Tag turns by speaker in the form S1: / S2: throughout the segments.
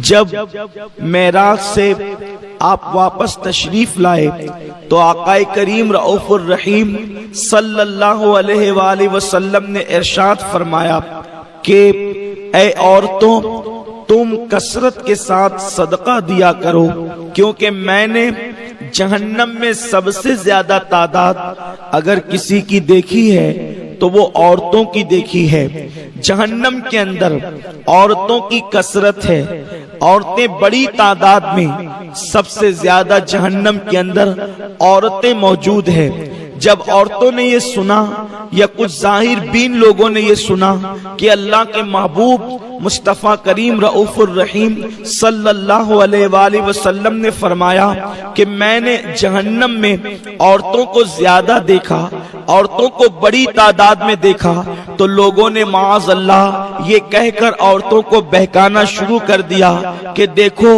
S1: جب معراج سے آپ واپس تشریف لائے تو آقا کریم رؤوف الرحیم صلی اللہ علیہ وآلہ وسلم نے ارشاد فرمایا کہ اے عورتوں، تم کثرت کے ساتھ صدقہ دیا کرو، کیونکہ میں نے جہنم میں سب سے زیادہ تعداد اگر کسی کی دیکھی ہے تو وہ عورتوں کی دیکھی ہے۔ جہنم کے اندر عورتوں کی کثرت ہے، عورتیں بڑی تعداد میں، سب سے زیادہ جہنم کے اندر عورتیں موجود ہیں۔ جب عورتوں نے یہ سنا یا کچھ ظاہر بین لوگوں نے یہ سنا کہ اللہ کے محبوب مصطفیٰ کریم رؤوف الرحیم صلی اللہ علیہ وآلہ وسلم نے فرمایا کہ میں نے جہنم میں عورتوں کو زیادہ دیکھا، عورتوں کو بڑی تعداد میں دیکھا، تو لوگوں نے معاذ اللہ یہ کہہ کر عورتوں کو بہکانا شروع کر دیا کہ دیکھو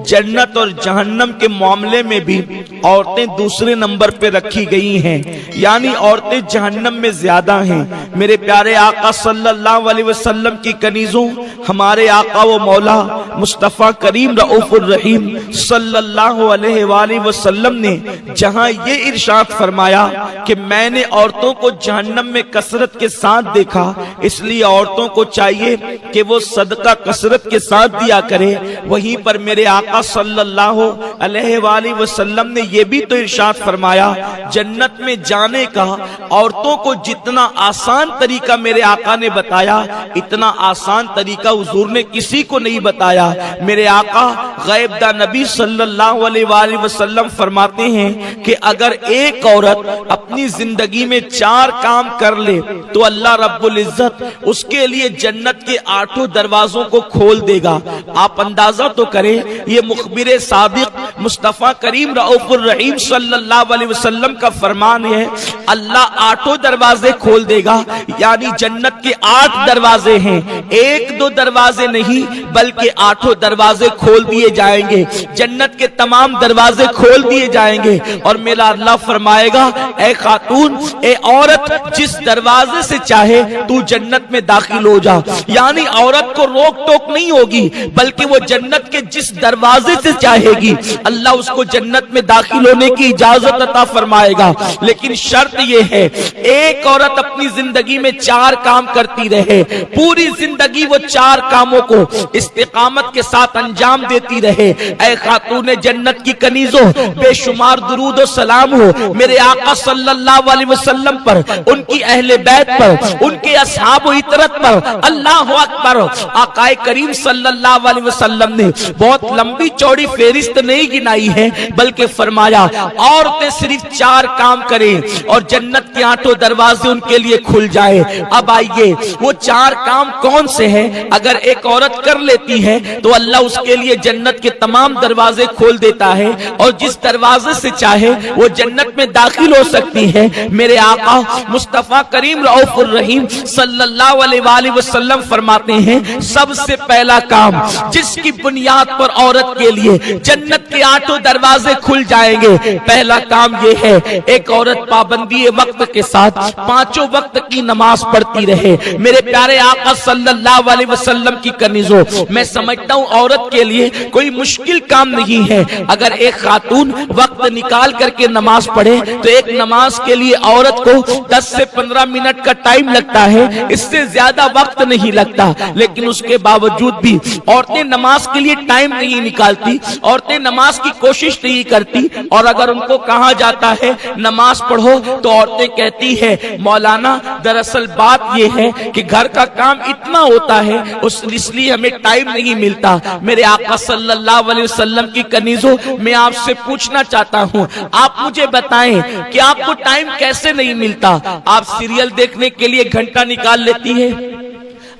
S1: جنت اور جہنم کے معاملے میں بھی عورتیں دوسرے نمبر پہ رکھی گئی ہیں، یعنی عورتیں جہنم میں زیادہ ہیں۔ میرے پیارے آقا صلی اللہ علیہ وسلم کی کنیزوں، ہمارے آقا و مولا مصطفیٰ کریم رؤوف الرحیم صلی اللہ علیہ وآلہ وسلم نے جہاں یہ ارشاد فرمایا کہ میں نے عورتوں کو جہنم میں کثرت کے ساتھ دیکھا، اس لیے عورتوں کو چاہیے کہ وہ صدقہ کثرت کے ساتھ دیا کرے، وہیں پر میرے آقا صلی اللہ علیہ وآلہ وسلم نے یہ بھی تو ارشاد فرمایا جنت میں جانے کا عورتوں کو جتنا آسان طریقہ میرے آقا نے بتایا، اتنا آسان طریقہ حضور نے کسی کو نہیں بتایا۔ میرے آقا غیب دا نبی صلی اللہ علیہ وآلہ وسلم فرماتے ہیں کہ اگر ایک عورت اپنی زندگی میں 4 کام کر لے تو اللہ رب العزت اس کے لیے جنت کے 8 دروازوں کو کھول دے گا۔ آپ اندازہ تو کریں، یہ مخبر صادق مصطفیٰ کریم رؤوف الرحیم صلی اللہ علیہ وسلم کا فرمان ہے، اللہ 8 دروازے کھول دے گا، یعنی جنت کے 8 دروازے ہیں، 1-2 دروازے نہیں بلکہ 8 دروازے کھول دیے جائیں گے، جنت کے تمام دروازے کھول دیے جائیں گے۔ اور میرا اللہ فرمائے گا اے خاتون، اے عورت، جس دروازے سے چاہے تو جنت میں داخل ہو جا، یعنی عورت کو روک ٹوک نہیں ہوگی بلکہ وہ جنت کے جس دروازے سے چاہے گی اللہ اس کو جنت میں داخل ہونے کی اجازت عطا فرمائے گا۔ لیکن شرط یہ ہے ایک عورت اپنی زندگی میں 4 کام کرتی رہے، پوری زندگی وہ 4 کاموں کو استقامت کے ساتھ انجام دیتی رہے۔ اے خاتون جنت کی کنیزوں، بے شمار درود و سلام ہو میرے آقا صلی اللہ علیہ وسلم پر، ان کی اہل بیت پر، ان کے اصحاب و عطرت پر، اللہ اکبر۔ آقا کریم صلی اللہ علیہ وسلم نے بہت لمبی چوڑی فہرست نہیں گنائی ہے بلکہ فرمایا عورتیں صرف 4 کام کریں اور جنت کے 8 دروازے ان کے لیے کھل جائے۔ اب آئیے وہ 4 کام کون سے ہیں؟ اگر ایک عورت کر لیتی ہے تو اللہ اس کے لیے جنت کے تمام دروازے کھول دیتا ہے اور جس دروازے سے چاہے وہ جنت میں داخل ہو سکتی ہے۔ میرے آقا مصطفیٰ کریم رؤوف الرحیم صلی اللہ علیہ وآلہ وسلم فرماتے ہیں سب سے پہلا کام جس کی بنیاد پر عورت کے لیے جنت کے 8 دروازے کھل جائیں گے، پہلا کام یہ ہے ایک عورت پابندی وقت کے ساتھ 5 وقت کی نماز پڑھتی رہے۔ میرے پیارے آقا صلی اللہ علیہ وسلم کی کنیزوں، میں سمجھتا ہوں عورت کے لیے کوئی مشکل کام نہیں ہے اگر ایک خاتون وقت نکال کر کے نماز پڑھے تو ایک نماز کے لیے عورت کو 10 سے 15 منٹ کا ٹائم لگتا ہے، اس سے زیادہ وقت نہیں لگتا، لیکن اس کے باوجود بھی عورتیں نماز کے لیے ٹائم نہیں نکالتی، عورتیں نماز کی کوشش نہیں کرتی، اور اگر ان کو کہا جاتا ہے نماز پڑھو تو عورتیں کہتی ہے مولانا دراصل بات یہ ہے کہ گھر کا کام اتنا ہوتا ہے اس لیے ہمیں ٹائم نہیں ملتا۔ میرے آقا صلی اللہ علیہ وسلم کی کنیزوں، میں آپ سے پوچھنا چاہتا ہوں، آپ مجھے بتائیں کہ آپ کو ٹائم کیسے نہیں ملتا؟ آپ سیریل دیکھنے کے لیے گھنٹہ نکال لیتی ہے،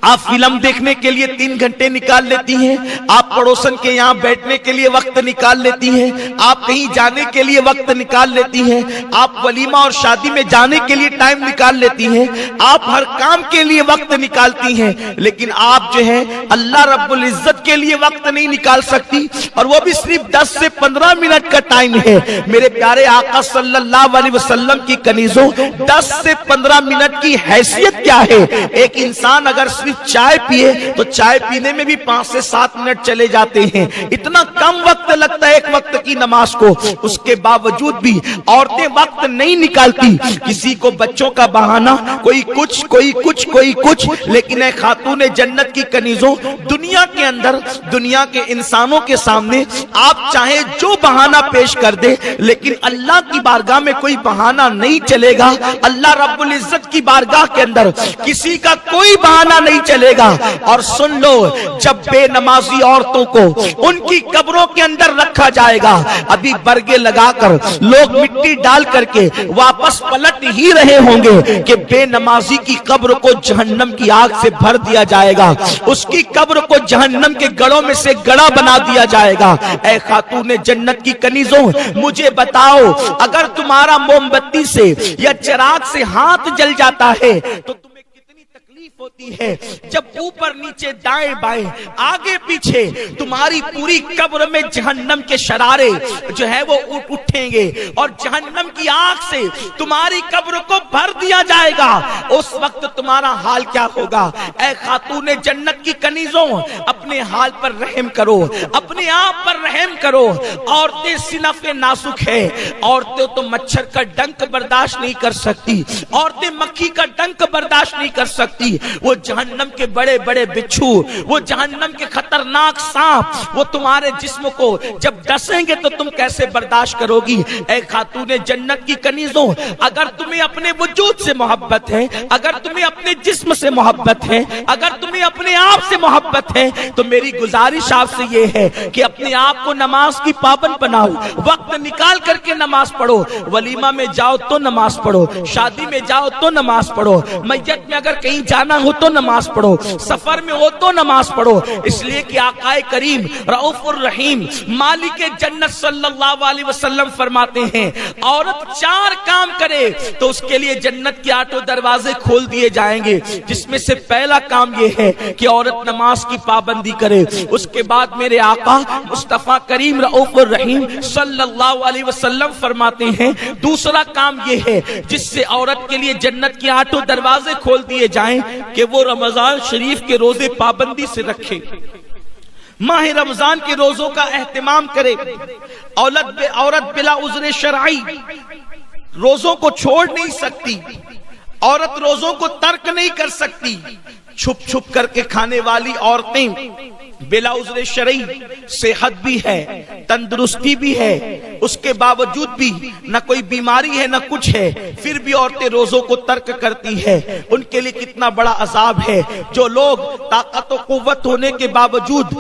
S1: آپ فلم دیکھنے کے لیے 3 گھنٹے نکال لیتی ہیں، آپ پڑوسن کے یہاں بیٹھنے کے لیے وقت نکال لیتی ہیں، آپ کہیں جانے کے لیے وقت نکال لیتی ہیں، آپ ولیمہ اور شادی میں جانے کے لیے ٹائم نکال لیتی ہیں، آپ ہر کام کے لیے وقت نکالتی ہیں، لیکن آپ جو ہے اللہ رب العزت کے لیے وقت نہیں نکال سکتی، اور وہ بھی صرف 10 سے 15 منٹ کا ٹائم ہے۔ میرے پیارے آقا صلی اللہ علیہ وسلم کی کنیزوں، 10 سے 15 منٹ کی حیثیت کیا ہے؟ ایک انسان اگر صرف صرف چائے پیے تو چائے پینے میں بھی 5 سے 7 منٹ چلے جاتے ہیں، اتنا کم وقت لگتا ہے ایک وقت کی نماز کو، اس کے باوجود بھی عورتیں وقت نہیں نکالتی، کسی کو بچوں کا بہانہ، کوئی کچھ کوئی کچھ کوئی کچھ، لیکن اے خاتون جنت کی کنیزوں، دنیا کے اندر دنیا کے انسانوں کے سامنے آپ چاہے جو بہانہ پیش کر دے، لیکن اللہ کی بارگاہ میں کوئی بہانہ نہیں چلے گا، اللہ رب العزت کی بارگاہ کے اندر کسی کا کوئی بہانہ نہیں چلے گا۔ اور سن لو، جب بے نمازی عورتوں کو ان کی قبروں کے اندر رکھا جائے گا، ابھی برگے لگا کر لوگ مٹی ڈال کر کے واپس پلٹ ہی رہے ہوں گے کہ بے نمازی کی قبر کو جہنم کی آگ سے بھر دیا جائے گا، اس کی قبر کو جہنم کے گڑوں میں سے گڑا بنا دیا جائے گا۔ اے خاتون جنت کی کنیزوں، مجھے بتاؤ، اگر تمہارا موم بتی سے یا چراغ سے ہاتھ جل جاتا ہے تو تمہیں کتنی تکلیف ہوتی ہے جب اوپر نیچے دائیں بائیں آگے پیچھے تمہاری پوری قبر میں جہنم کے شرارے جو ہے وہ اٹھیں گے اور جہنم کی آگ سے تمہاری قبر کو بھر دیا جائے گا، اس وقت تمہارا حال کیا ہوگا؟ اے خاتون جنت کی کنیزوں، اپنے حال پر رحم کرو، اپنے آپ پر رحم کرو۔ عورتیں صنف نازک ہے، عورتیں تو مچھر کا ڈنک برداشت نہیں کر سکتی، عورتیں مکھی کا ڈنک برداشت نہیں کر سکتی، وہ جہنم کے بڑے بڑے بچھو، وہ جہنم کے خطرناک سانپ وہ تمہارے جسم کو جب ڈسیں گے تو تم کیسے برداشت کرو گی؟ اے خاتون جنت کی کنیزوں، اگر تمہیں اپنے وجود سے محبت ہے، اگر تمہیں اپنے جسم سے محبت ہے، اگر تمہیں اپنے آپ سے محبت ہے تو میری گزارش آپ سے یہ ہے کہ اپنے آپ کو نماز کی پابند بناؤ، وقت نکال کر کے نماز پڑھو، ولیمہ میں جاؤ تو نماز پڑھو، شادی میں جاؤ تو نماز پڑھو، میت میں اگر کہیں جانا ہو تو نماز پڑھو، سفر میں ہو تو نماز پڑھو، اس لیے کہ آقا کریم رؤوف الرحیم مالک جنت صلی اللہ علیہ وسلم فرماتے ہیں عورت 4 کام کرے تو اس کے لیے جنت کے 8 دروازے کھول دیے جائیں گے، جس میں سے پہلا کام یہ ہے کہ عورت نماز کی پابندی کرے۔ اس کے بعد میرے آقا مصطفیٰ کریم رؤوف الرحیم صلی اللہ علیہ وسلم فرماتے ہیں دوسرا کام یہ ہے جس سے عورت کے لیے جنت کے 8 دروازے کھول دیے جائیں کہ وہ رمضان شریف کے روزے پابندی سے رکھے، ماہ رمضان کے روزوں کا اہتمام کرے، عورت بلا عذر شرعی روزوں کو چھوڑ نہیں سکتی، عورت روزوں کو ترک نہیں کر سکتی، چھپ چھپ کر کے کھانے والی عورتیں بلا عذر شرعی، صحت بھی ہے، تندرستی بھی ہے، اس کے باوجود بھی نہ کوئی بیماری ہے نہ کچھ ہے، پھر بھی عورتیں روزوں کو ترک کرتی ہے، ان کے لیے کتنا بڑا عذاب ہے۔ جو لوگ طاقت و قوت ہونے کے باوجود،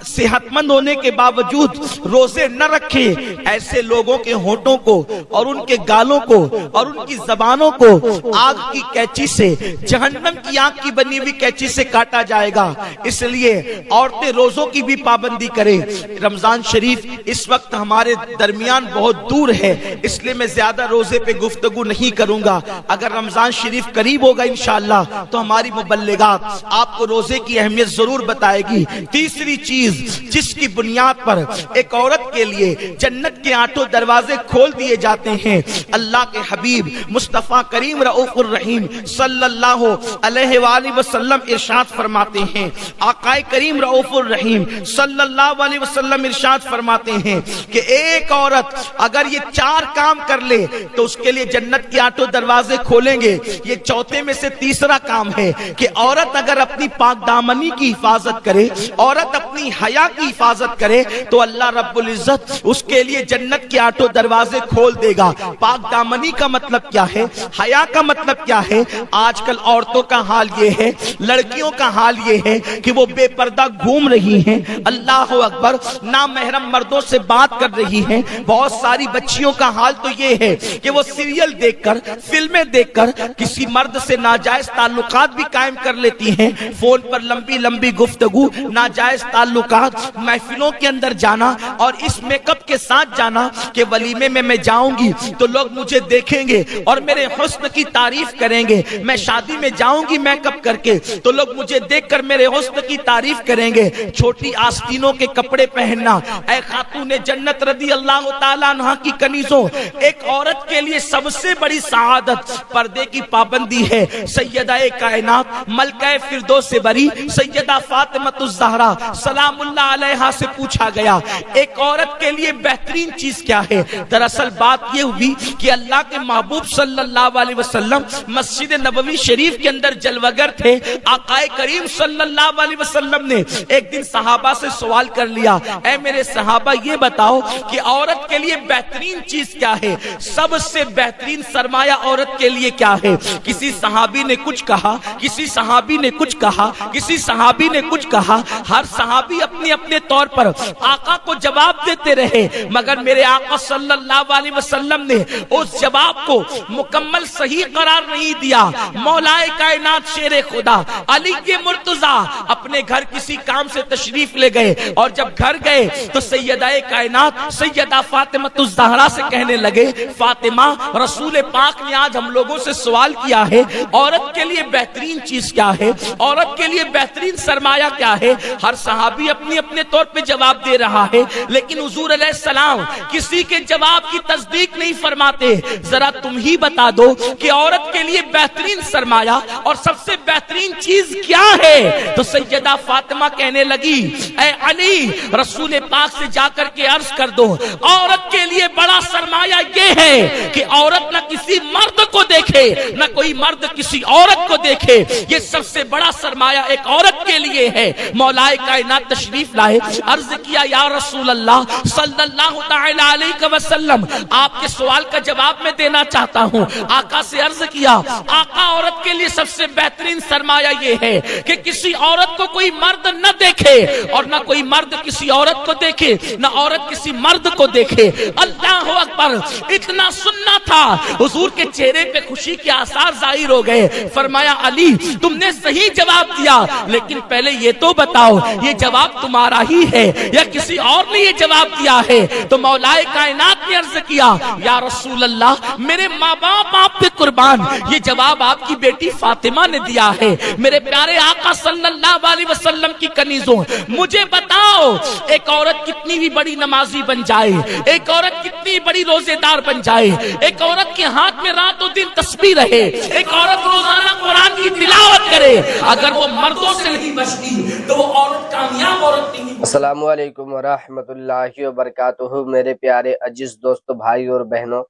S1: صحت مند ہونے کے باوجود روزے نہ رکھے، ایسے لوگوں کے ہونٹوں کو اور ان کے گالوں کو اور ان کی زبانوں کو آگ کی کینچی سے، جہنم کی آگ کی بنی ہوئی کینچی سے کاٹا جائے گا۔ اس لیے عورتیں روزوں کی بھی پابندی کریں۔ رمضان شریف اس وقت ہمارے درمیان بہت دور ہے، اس لیے میں زیادہ روزے پہ گفتگو نہیں کروں گا۔ اگر رمضان شریف قریب ہوگا انشاءاللہ تو ہماری مبلغات آپ کو روزے کی اہمیت ضرور بتائے گی۔ تیسری چیز جس کی بنیاد پر ایک عورت کے لیے جنت کے 8 دروازے کھول دیے جاتے ہیں، اللہ کے حبیب مصطفیٰ کریم رؤوف الرحیم صلی اللہ علیہ وآلہ وسلم ارشاد فرماتے ہیں، آقا کریم رؤوف الرحیم صلی اللہ علیہ وسلم ارشاد فرماتے ہیں کہ ایک عورت اگر یہ 4 کام کر لے تو اس کے لیے جنت کے 8 دروازے کھولیں گے۔ یہ چوتھے میں سے تیسرا کام ہے کہ عورت اگر اپنی پاک دامنی کی حفاظت کرے، عورت اپنی حیا کی حفاظت کرے تو اللہ رب العزت اس کے لیے جنت کے 8 دروازے کھول دے گا۔ پاک دامنی کا مطلب کیا ہے؟ حیا کا مطلب کیا ہے؟ آج کل عورتوں کا حال یہ ہے، لڑکیوں کا حال یہ ہے کہ وہ بے پردہ گھوم رہی ہیں، اللہ اکبر، نامحرم مردوں سے بات کر رہی ہیں۔ بہت ساری بچیوں کا حال تو یہ ہے کہ وہ سیریل دیکھ کر، فلمیں دیکھ کر کسی مرد سے ناجائز تعلقات بھی قائم کر لیتی ہیں، فون پر لمبی لمبی گفتگو، ناجائز تعلقات، محفلوں کے اندر جانا اور اس میک اپ کے ساتھ جانا کہ ولیمے میں جاؤں گی تو لوگ مجھے دیکھیں گے اور میرے حسن کی تعریف کریں گے، میں شادی میں جاؤں گی میک اپ کر کے تو لوگ مجھے دیکھ کر میرے حسن کی تعریف کریں گے، چھوٹی آستینوں کے کپڑے پہننا۔ اے خاتون جنت رضی اللہ تعالیٰ عنہ کی کنیزوں، ایک عورت کے لیے سب سے بڑی سعادت پردے کی پابندی ہے۔ سیدہ کائنات ملکہ فردوس بری سیدہ فاطمہ الزہرا سلام اللہ علیہا سے پوچھا گیا ایک عورت کے لیے بہترین چیز کیا ہے؟ دراصل بات یہ ہوئی کہ اللہ کے محبوب صلی اللہ علیہ وسلم مسجد نبوی شریف کے اندر جلوگر تھے۔ آقا کریم صلی اللہ علیہ وسلم نے ایک دن صحابہ سے سوال کر لیا، اے میرے صحابہ یہ بتاؤ کہ عورت کے لیے بہترین چیز کیا ہے؟ سب سے بہترین سرمایہ عورت کے لیے کیا ہے؟ کسی صحابی نے کچھ کہا، کسی صحابی نے کچھ کہا، کسی صحابی نے کچھ کہا، ہر صحابی اپنے اپنے طور پر آقا کو جواب دیتے رہے، مگر میرے آقا صلی اللہ علیہ وسلم نے اس جواب کو مکمل صحیح قرار نہیں دیا۔ مولا کائنات شیر خدا علی مرتضیٰ اپنے گھر کسی کام سے تشریف لے گئے اور جب گھر گئے تو سیدہ کائنات سیدہ فاطمہ الزہرا سے کہنے لگے، فاطمہ رسول پاک نے آج ہم لوگوں سے سوال کیا ہے عورت کے لیے بہترین چیز کیا ہے، عورت کے لیے بہترین سرمایہ کیا ہے؟ ہر صحابی اپنے اپنے طور پہ جواب دے رہا ہے، لیکن حضور علیہ السلام کسی کے جواب کی تصدیق نہیں فرماتے۔ ذرا تم ہی بتا دو کہ عورت کے لیے بہترین سرمایہ اور سب سے بہترین چیز کیا ہے؟ تو سیدہ فاطمہ کہنے لگی، اے علی رسول پاک سے جا کر کے عرض کر دو عورت کے لیے بڑا سرمایہ یہ ہے کہ عورت نہ کسی مرد کو دیکھے نہ کوئی مرد کسی عورت کو دیکھے، یہ سب سے بڑا سرمایہ ایک عورت کے لیے ہے۔ مولا کائنات تشریف لائے، عرض کیا یا رسول اللہ صلی اللہ تعالی علیہ وسلم آپ کے سوال کا جواب میں دینا چاہتا ہوں۔ آقا سے عرض کیا، آقا عورت کے لیے سب سے بہترین سرمایہ یہ ہے کہ کسی عورت کو کوئی مرد نہ دیکھے اور نہ کوئی مرد کسی عورت کو دیکھے، نہ عورت کسی مرد کو دیکھے۔ اللہ اکبر! اتنا سننا تھا، حضور کے چہرے پہ خوشی کے آثار ظاہر ہو گئے۔ فرمایا علی تم نے صحیح جواب دیا، لیکن پہلے یہ تو بتاؤ یہ جواب تمہارا ہی ہے یا کسی اور نے یہ جواب دیا ہے؟ تو مولا کائنات نے عرض کیا، یا رسول اللہ میرے ماں باپ آپ پہ قربان، یہ جواب آپ کی بیٹی فاطمہ نے دیا ہے۔ میرے پیارے آقا صلی اللہ علیہ وسلم کی کنیزوں مجھے بتاؤ ایک عورت کتنی بھی بڑی نمازی بن جائے، ایک عورت کتنی بڑی روزے دار بن جائے، ایک عورت کے ہاتھ میں رات و دن تسبیح رہے، ایک عورت روزانہ قرآن کی تلاوت کرے، اگر وہ مردوں سے نہیں بچتی تو وہ عورت کامیاب عورت نہیں۔
S2: السلام علیکم ورحمۃ اللہ وبرکاتہ۔ میرے پیارے عزیز دوستو، بھائی اور بہنوں،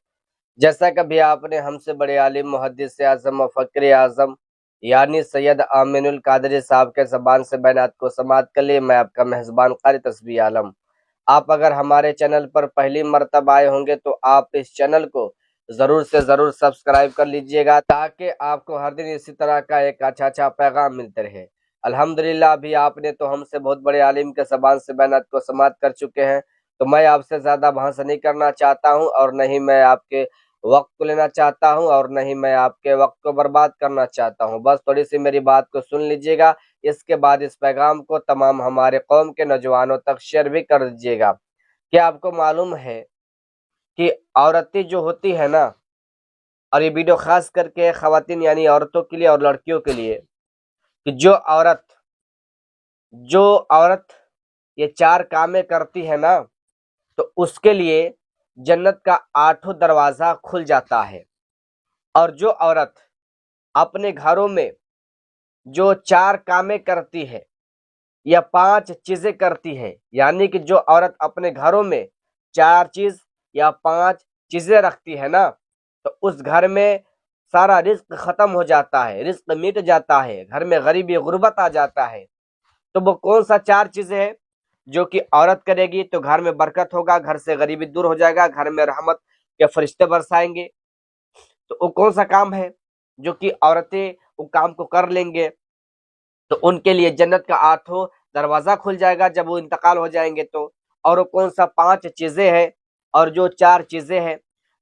S2: جیسا کبھی آپ نے ہم سے بڑے عالم محدث اعظم مفکر اعظم یعنی سید آمین القادری صاحب کے زبان سے بیانات کو سماعت کر لیے، میں آپ کا میزبان قاری تسبیح عالم۔ آپ اگر ہمارے چینل پر پہلی مرتبہ آئے ہوں گے تو آپ اس چینل کو ضرور سے ضرور سبسکرائب کر لیجئے گا تاکہ آپ کو ہر دن اسی طرح کا ایک اچھا پیغام ملتے رہے۔ الحمدللہ ابھی آپ نے تو ہم سے بہت بڑے عالم کے زبان سے بیانات کو سماعت کر چکے ہیں، تو میں آپ سے زیادہ بحث نہیں کرنا چاہتا ہوں اور نہ ہی میں آپ کے وقت کو لینا چاہتا ہوں اور نہ ہی میں آپ کے وقت کو برباد کرنا چاہتا ہوں۔ بس تھوڑی سی میری بات کو سن لیجئے گا، اس کے بعد اس پیغام کو تمام ہمارے قوم کے نوجوانوں تک شیئر بھی کر دیجئے گا۔ کیا آپ کو معلوم ہے کہ عورتیں جو ہوتی ہے نا، اور یہ ویڈیو خاص کر کے خواتین یعنی عورتوں کے لیے اور لڑکیوں کے لیے، کہ جو عورت یہ چار کامیں کرتی ہے نا تو اس کے لیے جنت کا 8 دروازہ کھل جاتا ہے۔ اور جو عورت اپنے گھروں میں جو 4 کامیں کرتی ہے یا 5 چیزیں کرتی ہے، یعنی کہ جو عورت اپنے گھروں میں 4 چیز یا 5 چیزیں رکھتی ہے نا تو اس گھر میں سارا رزق ختم ہو جاتا ہے، رزق مٹ جاتا ہے، گھر میں غریبی غربت آ جاتا ہے۔ تو وہ کون سا 4 چیزیں ہیں جو کہ عورت کرے گی تو گھر میں برکت ہوگا، گھر سے غریبی دور ہو جائے گا، گھر میں رحمت کے فرشتے برسائیں گے؟ تو وہ کون سا کام ہے جو کہ عورتیں وہ کام کو کر لیں گے تو ان کے لیے جنت کا 8 دروازہ کھل جائے گا جب وہ انتقال ہو جائیں گے تو؟ اور وہ کون سا 5 چیزیں ہیں اور جو 4 چیزیں ہیں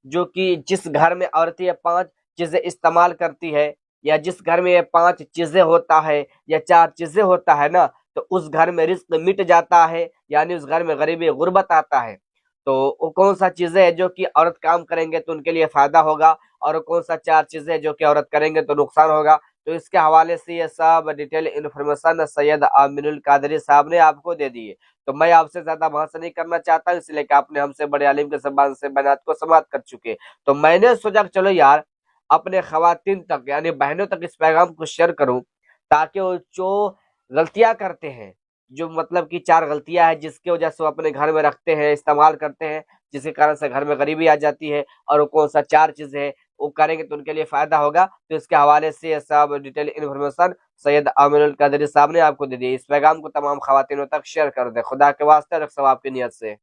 S2: جو کہ جس گھر میں عورتیں یہ 5 چیزیں استعمال کرتی ہے یا جس گھر میں یہ 5 چیزیں ہوتا ہے یا 4 چیزیں ہوتا ہے نا تو اس گھر میں رزق مٹ جاتا ہے، یعنی اس گھر میں غریبی غربت آتا ہے۔ تو وہ کون سا چیزیں ہیں جو کہ عورت کام کریں گے تو ان کے لیے فائدہ ہوگا، اور کون سا 4 چیزیں جو کہ عورت کریں گے تو نقصان ہوگا؟ تو اس کے حوالے سے یہ سب ڈیٹیل انفارمیشن سید آمین القادری صاحب نے آپ کو دے دی ہے۔ تو میں آپ سے زیادہ بحث نہیں کرنا چاہتا، اس لیے کہ آپ نے ہم سے بڑے عالم کے زبان سے بیانات کو سماعت کر چکے۔ تو میں نے سوچا کہ چلو یار اپنے خواتین تک یعنی بہنوں تک اس پیغام کو شیئر کروں، تاکہ وہ جو غلطیاں کرتے ہیں، جو مطلب کہ 4 غلطیاں ہیں جس کی وجہ سے وہ اپنے گھر میں رکھتے ہیں، استعمال کرتے ہیں، جس کے کارن سے گھر میں غریبی آ جاتی ہے، اور وہ کون سا 4 چیزیں ہیں وہ کریں گے تو ان کے لیے فائدہ ہوگا۔ تو اس کے حوالے سے یہ سب ڈیٹیل انفارمیشن سید آمین القادری صاحب نے آپ کو دے دی۔ اس پیغام کو تمام خواتینوں تک شیئر کر دیں، خدا کے واسطے اور ثواب کی نیت سے۔